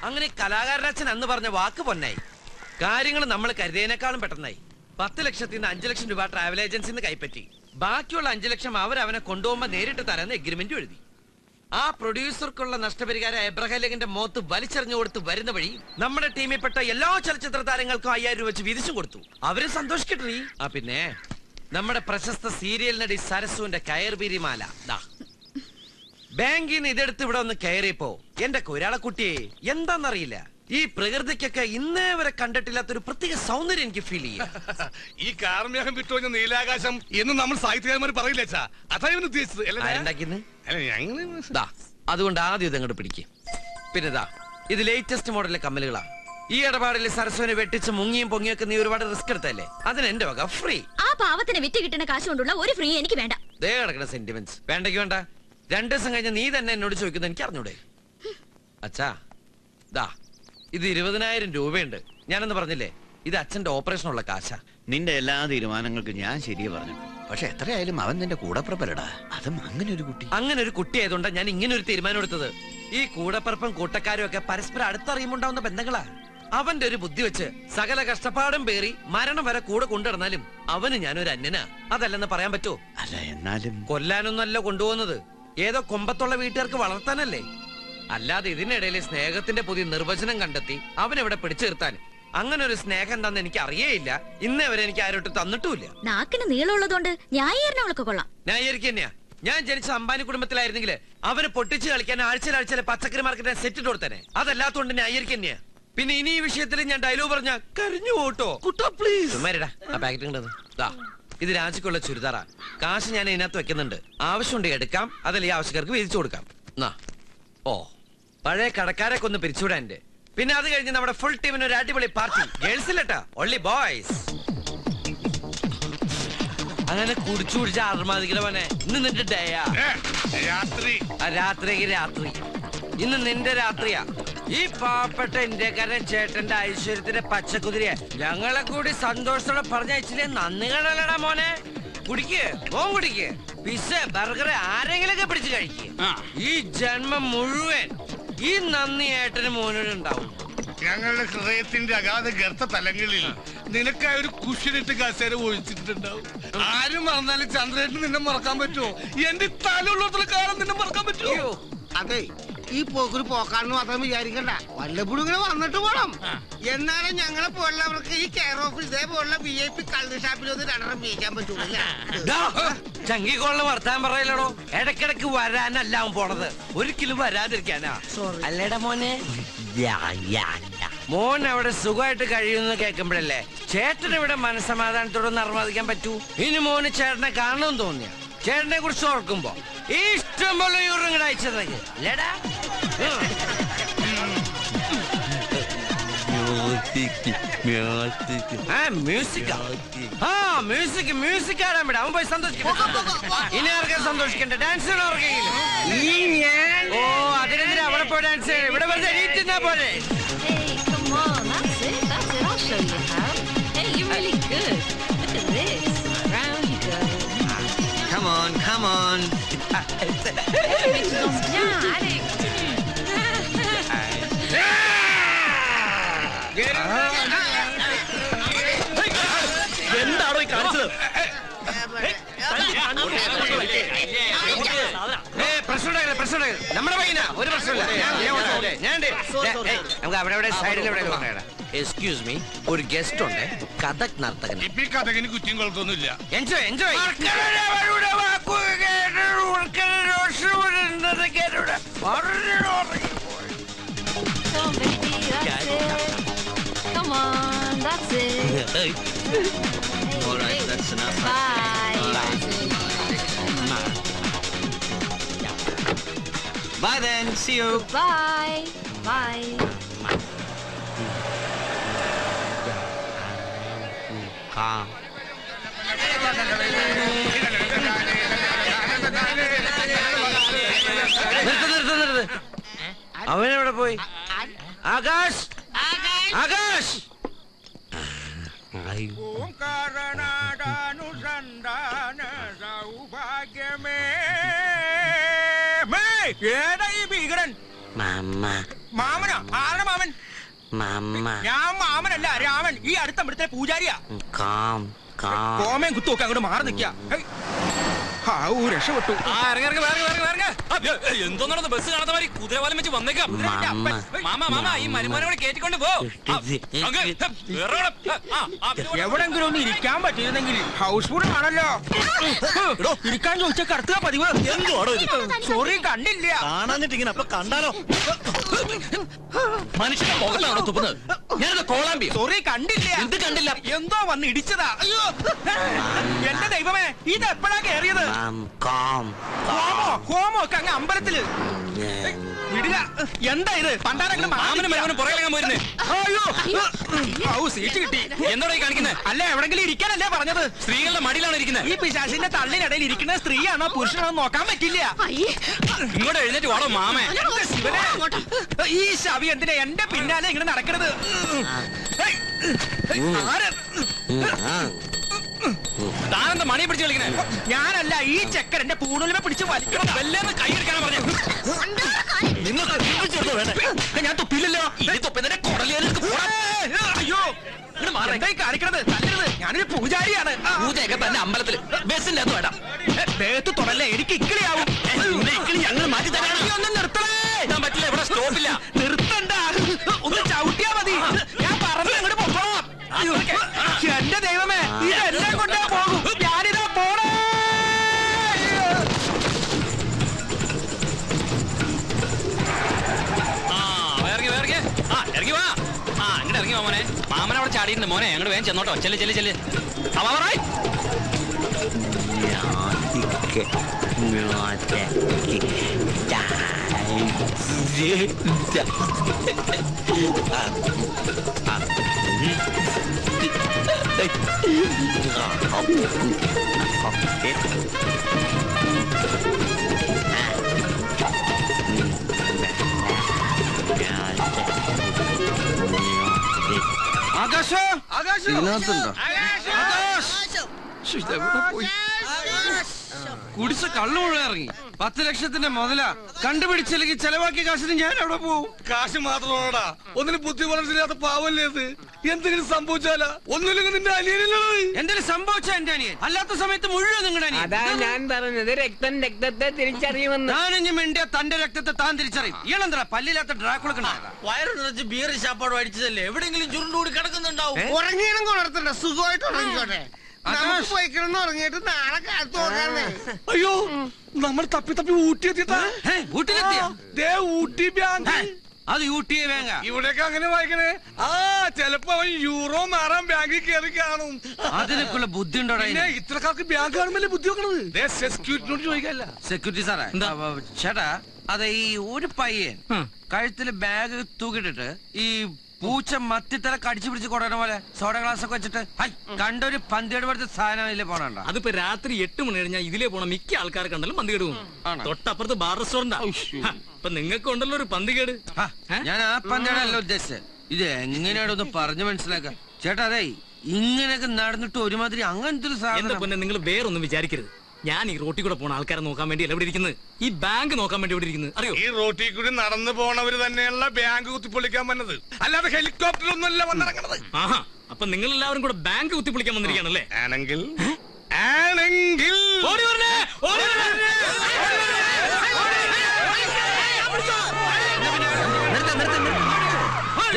അങ്ങനെ കലാകാരനച്ഛൻ അന്ന് പറഞ്ഞ വാക്ക് പൊന്നായി. കാര്യങ്ങൾ നമ്മൾ കരുതിയതിനേക്കാളും പെട്ടെന്നായി. 10 ലക്ഷത്തിൽ നിന്ന് 5 ലക്ഷം രൂപ ട്രാവൽ ഏജൻസിന്ന് കൈപ്പറ്റി. ബാക്കിയുള്ള 5 ലക്ഷം അവനെ കൊണ്ടുപോകുമ്പോ നേരിട്ട് തരാന്ന് എഗ്രിമെന്റ് എഴുതി. ആ പ്രൊഡ്യൂസർക്കുള്ള നഷ്ടപരിഹാരം എബ്രഹാലിന്റെ മോത്ത് വലിച്ചെറിഞ്ഞു കൊടുത്ത് വരുന്ന വഴി നമ്മുടെ ടീമിൽപ്പെട്ട എല്ലാ ചലച്ചിത്ര താരങ്ങൾക്കും 5000 രൂപ വെച്ച് വീതിച്ചും കൊടുത്തു. അവരും സന്തോഷിക്കട്ടെ. പിന്നെ നമ്മുടെ പ്രശസ്ത സീരിയൽ നടി സരസുവിന്റെ കയർബീരിമാല ബാങ്കിൽ നിന്ന് ഇതെടുത്ത് ഇവിടെ ഒന്ന് കയറിയപ്പോ എന്റെ കൊരാളക്കുട്ടിയെ എന്താന്നറിയില്ല, ഈ പ്രകൃതിക്കൊക്കെ ഇന്നേ വരെ കണ്ടിട്ടില്ലാത്തൊരു പ്രത്യേക സൗന്ദര്യം എനിക്ക് ഫീൽ ചെയ്യാം. ഈ കാർമേഘം വിട്ടുവഞ്ഞ നീലാകാശം എന്ന് നമ്മൾ സാഹിത്യകാരന്മാർ പറയില്ല. അതായത് ഉദ്ദേശിച്ചത് അതുകൊണ്ട് ആദ്യം ഇതങ്ങോട്ട് പിടിക്കും. പിന്നെ ഇത് ലേറ്റസ്റ്റ് മോഡലിലെ കമ്മലുകളാ. ഈ ഇടപാടിൽ സരസ്വനെ വെട്ടിച്ച് മുങ്ങിയും പൊങ്ങിയൊക്കെ നീ ഒരുപാട് റിസ്ക് എടുത്തല്ലേ, അതിന് എന്റെ വക ഫ്രീ. ആ പാവത്തിന് വിറ്റ് കിട്ടുന്ന കാശ് കൊണ്ടുള്ള ഒരു ഫ്രീ എനിക്ക് വേണ്ട. ദേ കിടക്കുന്ന സെന്റിമെന്റ്സ് വേണ്ടെങ്കിൽ വേണ്ട. 2 ദിവസം കഴിഞ്ഞ നീ തന്നെ എന്നോട് ചോദിക്കുന്നത് എനിക്ക് അറിഞ്ഞൂടെ? അച്ഛാ ഇത് 20,000 രൂപയുണ്ട്. ഞാനെന്ന് പറഞ്ഞില്ലേ, ഇത് അച്ഛന്റെ ഓപ്പറേഷനുള്ള കാശാ. നിന്റെ എല്ലാ തീരുമാനങ്ങൾക്കും ഞാൻ ശരിയെ പറഞ്ഞു. പക്ഷെ എത്രയായാലും അവൻ നിന്റെ കൂടപ്പിറപ്പല്ലടാ. അതും അങ്ങനെ ഒരു കുട്ടി ആയതുകൊണ്ടാ ഞാൻ ഇങ്ങനെ ഒരു തീരുമാനം എടുത്തത്. ഈ കൂടപ്പിറപ്പും കൂട്ടക്കാരും ഒക്കെ പരസ്പരം അടുത്തറിയുമുണ്ടാവുന്ന ബന്ധങ്ങളാ. അവന്റെ ഒരു ബുദ്ധി വെച്ച് സകല കഷ്ടപ്പാടും പേറി മരണം വരെ കൂടെ കൊണ്ടുവന്നാലും അവന് ഞാനൊരു അന്യനാ. അതല്ലെന്ന് പറയാൻ പറ്റുമോ? അല്ല, എന്നാലും കൊല്ലാനൊന്നല്ല കൊണ്ടുപോകുന്നത്, ഏതോ കൊമ്പത്തുള്ള വീട്ടുകാർക്ക് വളർത്താനല്ലേ. അല്ലാതെ ഇതിനിടയിൽ സ്നേഹത്തിന്റെ പുതിയ നിർവചനം കണ്ടെത്തി അവനെവിടെ പിടിച്ചു നിർത്താൻ. അങ്ങനെ ഒരു സ്നേഹം എന്താന്ന് എനിക്ക് അറിയേയില്ല. ഇന്നേ വരെ എനിക്ക് ആരോട്ട് തന്നിട്ടുമില്ല. നാക്കിന് നീളമുള്ളതുകൊണ്ട് ന്യായീകരണങ്ങളൊക്കെ കൊള്ളാം. ന്യായീകരിക്കുക തന്നെയാ. ഞാൻ ജനിച്ച അംബാനി കുടുംബത്തിലായിരുന്നെങ്കിൽ അവന് പൊട്ടിച്ച് കളിക്കാൻ ആഴ്ചയിലെ പച്ചക്കറി മാർക്കറ്റിനെ സെറ്റ് ഇട്ട് കൊടുത്തനെ. അതല്ലാത്തോണ്ട് ന്യായീകരിക്കുക തന്നെയാ. പിന്നെ ഇനി ഈ വിഷയത്തിൽ ഞാൻ ഡയലോഗ് പറഞ്ഞ കരഞ്ഞു പോട്ടോ. പ്ലീസ് ഇത് രാജിക്കുള്ള ചുരിദാറാ. കാശ് ഞാൻ ഇതിനകത്ത് വെക്കുന്നുണ്ട്. ആവശ്യമുണ്ട് എടുക്കാം, അതല്ല ഈ ആവശ്യക്കാർക്ക് വീതിച്ചു കൊടുക്കാം. പഴയ കടക്കാരൊക്കെ ഒന്ന് പിരിച്ചുവിടാൻ. പിന്നെ അത് കഴിഞ്ഞ് നമ്മുടെ ഫുൾ ടീമിന് ഒരു അടിപൊളി പാർട്ടി. ഗേൾസ് ഇല്ലട്ടാ, ഓൺലി ബോയ്സ്. അങ്ങനെ കുടിച്ചു കുടിച്ച അർമാദിക്കണവനെ. ഇന്ന് നിന്റെ ഡേയാ. രാത്രി ഇന്ന് നിന്റെ രാത്രിയാ. ഈ പാവപ്പെട്ട ഇന്ത്യക്കാരൻ ചേട്ടന്റെ ഐശ്വര്യത്തിന്റെ പച്ചക്കുതിരയെ ഞങ്ങളെ കൂടി സന്തോഷത്തോടെ പറഞ്ഞയച്ചില്ലേ. നന്ദികളല്ലടാ മോനെ. കുടിക്ക് പിസ്സ ബർഗർ ആരെങ്കിലൊക്കെ പിടിച്ച് കഴിക്കുക. ഈ ജന്മം മുഴുവൻ ഈ നന്ദി ഏട്ടന് മോനോടുണ്ടാവും. ഞങ്ങളുടെ ഹൃദയത്തിന്റെ അഗാധ ഗർത്ത തലങ്ങളിൽ നിനക്ക് ഒരു കുഷ്യനിട്ട് കസേര ഒഴിച്ചിട്ടുണ്ടാവും. ആരും മറന്നാലും ചന്ദ്രേട്ടന് നിന്നെ മറക്കാൻ പറ്റുമോ? എന്റെ തലയുള്ളത്ര കാലം നിന്നെ മറക്കാൻ പറ്റുമോ? അതെ, ഈ പോക്കൊരു പോക്കാണെന്ന് മാത്രം വിചാരിക്കണ്ട. വല്ലപ്പോഴും ഇങ്ങനെ വന്നിട്ട് പോണം. എന്നാലും ഞങ്ങളെ പോലുള്ളവർക്ക് ഈ കെയർ ഓഫീസ് ഇതേപോലുള്ള VIP കള്ള് ഷാപ്പിലൊന്നും രണ്ടെണ്ണം വീഴിക്കാൻ പറ്റൂല. ചങ്കിക്കൊള്ള വർത്താൻ പറയലടോ. ഇടക്കിടക്ക് വരാനല്ല പോണത്, ഒരിക്കലും വരാതിരിക്കാനാ. അല്ലേടാ മോനെ? മോൻ അവിടെ സുഖമായിട്ട് കഴിയുന്ന കേൾക്കുമ്പോഴല്ലേ ചേട്ടന് ഇവിടെ മനസ്സമാധാനത്തോടെ നിർമ്മാദിക്കാൻ പറ്റൂ. ഇനി മോന് ചേട്ടനെ കാണണമെന്ന് തോന്നിയ ചേട്ടനെ കുറിച്ച് ഓർക്കുമ്പോ ഇഷ്ടം പോലെ യൂറിങ്ങടെ അയച്ചതൊക്കെ അല്ലേടാ. മ്യൂസിക് ആടാൻ വിടാം. അവൻ പോയി സന്തോഷിക്കട്ടെ. ഇനി ആർക്കാ സന്തോഷിക്കണ്ടേ? ഡാൻസ് ഓ അതിനെതിരെ അവിടെ പോയി ഡാൻസ് ചെയ്യണം. ഇവിടെ വെറുതെ എണീറ്റുന്നാ പോലെ. Come on. എന്താണോ ഈ കാണിച്ചത്? നമ്മുടെ പയ്യനാ, ഒരു പ്രശ്നമില്ല. നമുക്ക് അവിടെ സൈഡിൽ എക്സ്ക്യൂസ് മീ, ഒരു ഗസ്റ്റ് ഉണ്ട്, കഥക് നർത്തകൻ. കഥകിന് കുറ്റിയും കൊളത്തൊന്നുമില്ല. Enjoy. Come on, that's it. All right, that's enough. Bye then. See you. Bye. അവനെവിടെ പോയി? ആകാശ്. മാമ മാമനോ? ആരുടെ മാമൻ? ഞാൻ മാമനല്ല, രാമൻ. ഈ അടുത്ത ഇവിടുത്തെ പൂജാരിയാ. കോമയും കുത്തുമൊക്കെ അങ്ങോട്ട് മാറി നിൽക്കാ. രക്ഷപ്പെട്ടു. എന്തോന്നാണ് ബസ് കാണാത്ത മാതിരി കുതിരവാലം വെച്ച് വന്നേക്കാം. ഈ മരുമോനെ കേറ്റിക്കൊണ്ട് പോ. എവിടെങ്കിലും ഒന്ന് ഇരിക്കാൻ പറ്റിയിരുന്നെങ്കിൽ. ഹൗസ് ഫുൾ ആണല്ലോ. ഇരിക്കാൻ ചോദിച്ചാൽ കടത്തുക പതിവ്. സോറി, കണ്ടില്ല. കാണാഞ്ഞിട്ടിങ്ങനെ അപ്പൊ കണ്ടാലോ? മനുഷ്യന്റെ മുഖത്താണോ തുപ്പുന്നത്? ഞാനത് കോളാമ്പി. സോറി, കണ്ടില്ല. എന്ത് കണ്ടില്ല? എന്തോ വന്ന് ഇടിച്ചതാ. അയ്യോ എന്റെ ദൈവമേ, ഇത് എപ്പോഴാ കേറിയത്? ഹോമോ ഒക്കെ അങ്ങ് അമ്പലത്തില്. വിടുക. എന്താ ഇത്? പണ്ടാരങ്ങനെ മാമനും പുറകിലങ്ങാൻ പോയിരുന്നേ. സീറ്റ് കിട്ടി. എന്തോടെ കാണിക്കുന്നത്? അല്ല, എവിടെങ്കിലും ഇരിക്കാനല്ലേ പറഞ്ഞത്? സ്ത്രീകളുടെ മടിയിലാണ് ഇരിക്കുന്നത്. ഈ പിശാചിന്റെ തള്ളിനിടയിൽ ഇരിക്കുന്ന സ്ത്രീയാണോ പുരുഷനാണോ നോക്കാൻ പറ്റില്ല. ഇങ്ങോട്ട് എഴുന്നേറ്റ് വാടോ മാമേ. ഈ ശവി എന്തിനാ എന്റെ പിന്നാലെ ഇങ്ങനെ നടക്കണത്? താനെന്താ മണിയെ പിടിച്ച് കളിക്കണേ? ഞാനല്ല, ഈ ചെക്കൻ എന്റെ പൂണുലിമെ പിടിച്ച് വലിക്കണം. വല്ലേന്ന് കൈയെടുക്കാനാ പറഞ്ഞു. ഞാൻ തുപ്പില്ലല്ലോ. അയ്യോ, എന്തായി കാണിക്കണത്? തല്ലരുത്. ഞാനൊരു പൂജാരിയാണ്. പൂജയൊക്കെ തന്നെ അമ്പലത്തില്, ബസ്സിന്റെ അത് വേണം. ദേഹത്ത് തൊടല്ലേ, എനിക്ക് ഇക്കിളിയാവും. ഞങ്ങൾ മാറ്റി തരാം. ഒന്ന് നിർത്തണേ. പറ്റില്ല, ഇവിടെ സ്റ്റോപ്പില്ല. നിർത്തണ്ട, ഒന്ന് ചവിട്ടിയാ മതി. ഞാൻ പറഞ്ഞു അങ്ങോട്ട് പോകണം. എന്റെ ദൈവമേ, ഇതെല്ലാം കൊണ്ടേ പോകും. ഞാനിതാ പോണേ. ഇറങ്ങി വാ. അങ്ങോട്ട് ഇറങ്ങി വാ മോനെ. മാമൻ അവിടെ ചാടിയിട്ടുണ്ട് മോനെ. അങ്ങോട്ട് വേഗം ചെന്നോട്ടോ. ചെല്ല് ചെല്ല് ചെല്ല്. ആകാശ, ആകാശ, ഇതിനകത്തുണ്ടോ? കുടിച്ച കള്ളു മുഴുവൻ ഇറങ്ങി. 10 ലക്ഷത്തിന്റെ മുതലാ. കണ്ടുപിടിച്ചില്ലെങ്കിൽ ചെലവാക്കിയ കാശിന് ഞാൻ അവിടെ പോവും. കാശ് മാത്രമാണോടാ? ഒന്നിനും ബുദ്ധി വളർച്ചില്ലാത്ത പാവല്ലേ ഇത്? എന്തെങ്കിലും സംഭവിച്ചാലാ? ഒന്നുമില്ലെങ്കിൽ നിന്റെ അനിയനില്ലത്. എന്തെങ്കിലും സംഭവിച്ച എന്റെ അനിയൻ, അല്ലാത്ത സമയത്ത് മുഴുവൻ നിങ്ങളുടെ അനിയൻ. അതാ ഞാൻ പറഞ്ഞത്, രക്തം രക്തത്തെ തിരിച്ചറിയുമെന്ന്. ഞാനിഞ്ഞ് മിണ്ടിയ തന്റെ രക്തത്തെ താൻ തിരിച്ചറിയും. ഇയാളെന്താ പല്ലില്ലാത്ത ഡ്രാക്കുളൊക്കെ വയറ് നിറച്ച് ബിയർ ശാപ്പാട് അടിച്ചതല്ലേ? എവിടെയെങ്കിലും ചുരുണ്ടുകൂടി കിടക്കുന്നുണ്ടാവും. ഉറങ്ങിയണം കൊളർത്തണ്ട, സുഖമായിട്ട് ഉറങ്ങിക്കോട്ടെ. നമുക്ക് പോയിക്കിടന്ന് ഉറങ്ങിയിട്ട് നാളെ കാലത്ത് നോക്കാന്നേ. അയ്യോ, നമ്മൾ തപ്പി തപ്പി ഊട്ടിയെത്തിയതാ. ഊട്ടിലെത്തിയ ഊട്ടി ബാങ്ക്. അത് ഊട്ടിയെ വേങ്ങ. ഇവിടെയൊക്കെ അങ്ങനെ വായിക്കണേ. ചെലപ്പോ അവൻ യൂറോ മാറാൻ ബാങ്കിൽ കയറി കാണും. അതിനൊക്കെയുള്ള ബുദ്ധി ഉണ്ടോ? ഇത്രക്കാർക്ക് ബാങ്ക് കാണുമ്പല്ലേ ബുദ്ധി വെക്കണത്. സെക്യൂരിറ്റിനോട് ചോദിക്കല്ല. സെക്യൂരിറ്റി സാറേ, ചേട്ടാ, അതെ, ഈ ഒരു പയ്യൻ കഴുത്തില് ബാഗ് തൂക്കിട്ടിട്ട് ഈ പൂച്ച മത്തിത്തല കടിച്ചു പിടിച്ച് കൊണ്ടുവരുന്ന പോലെ സോഡ ഗ്ലാസ് ഒക്കെ വെച്ചിട്ട് കണ്ടൊരു പന്തികേട് പോലത്തെ സാധനം ഇതിലെ പോണണ്ട. അതിപ്പോ രാത്രി 8 മണി കഴിഞ്ഞാൽ ഇതിലേ പോണ മിക്ക ആൾക്കാരെ കണ്ടാലും പന്തികേട് പോകും. തൊട്ടപ്പുറത്ത് ബാർ റെസ്റ്റോറന്റ്. അപ്പൊ നിങ്ങൾക്ക് ഉണ്ടല്ലോ ഒരു പന്തികേട്. ഞാൻ ആ പന്തികേടല്ല ഉദ്ദേശിച്ചത്. ഇത് എങ്ങനെയാണൊന്ന് പറഞ്ഞു മനസ്സിലാക്കാം ചേട്ടാ. അതെ, ഇങ്ങനെയൊക്കെ നടന്നിട്ട് ഒരുമാതിരി അങ്ങനത്തെ ഒരു സാധനം. പിന്നെ നിങ്ങൾ വേറൊന്നും വിചാരിക്കരുത്. ഞാൻ ഈ റോട്ടിൽ കൂടെ പോണ ആൾക്കാരെ നോക്കാൻ വേണ്ടി എവിടെ ഇരിക്കുന്നത്? ഈ ബാങ്ക് നോക്കാൻ വേണ്ടി ഇവിടെ ഇരിക്കുന്നത് അറിയോ? ഈ റോട്ടിൽ കൂടി നടന്നു പോണവര് തന്നെയുള്ള ബാങ്ക് കുത്തിപ്പൊളിക്കാൻ വന്നത്, അല്ലാതെ ഹെലികോപ്റ്ററൊന്നുമല്ല വന്നിറങ്ങണത്. ആഹാ, അപ്പൊ നിങ്ങൾ എല്ലാവരും കൂടെ ബാങ്ക് കുത്തിപ്പൊളിക്കാൻ വന്നിരിക്കുകയാണല്ലേ? ആണെങ്കിൽ ഓടി വരണേ, ഓടി വരണേ.